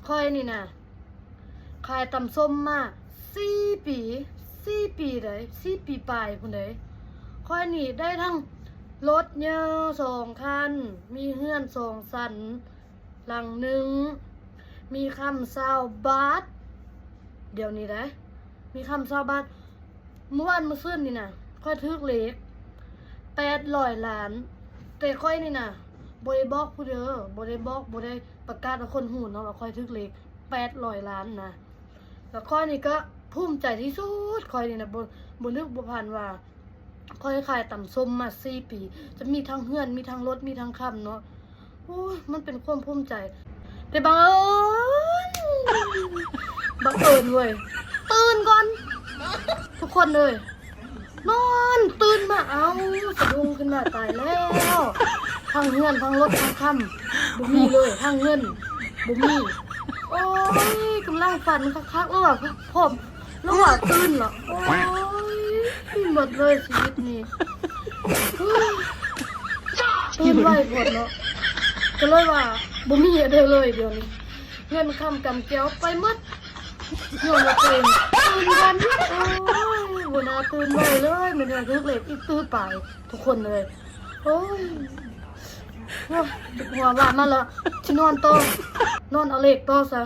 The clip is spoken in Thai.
ค่อยนี่นะขายตำส้มมา4 ปีเลย4 ปีปลายพุ่นเลยค่อยนี่ได้ทั้งรถเยอะ2 คันมีเฮือน2 สันหลังหนึ่งมีคำ20 บาทเดี๋ยวนี้ได้มีคำ20 บาทเมื่อวานเมื่อคืนนี่นะค่อยทึกเลข800 ล้านแต่ค่อยนี่นะบ่ได้บอกผู้เด้อบ่ได้บอกบ่ได้ประกาศให้คนฮู้เนาะว่าค่อยทึกเลข800 ล้านนะแล้วค่อยนี่ก็ภูมิใจที่สุดค่อยนี่นะบ่นึกบ่ผ่านว่าค่อยขายตำส้มมา4 ปีจะมีทั้งเฮือนมีทั้งรถมีทั้งคำเนาะโอ้ยมันเป็นความภูมิใจแต่บังเอิญเว้ยตื่นก่อนทุกคนเลยนอนตื่นมาเอาสะดุ้งขึ้นมาตายแล้วทั้งเฮือนทั้งรถทั้งคำบ่มีเลยทั้งเงินบ่มีโอ้ยกำลังฝันคักๆแล้วว่าผมแล้วว่าตื่นเหรอโอ้ยหมดเลยชีวิตนี้ตื่นไวหมดเนาะก็เลยว่าบ่มีอะไรเลยเดี๋ยวนี้เงินคำกำเกี้ยวไปหมดโยนมาตื่นกันโอ้ยบนาตื่นไวเลยมันจะทึกเล็กอีกตื่นไปทุกคนเลยโอ้ยหัวว่ามาละฉันนอนโตนอนเอาเล็กโตซะ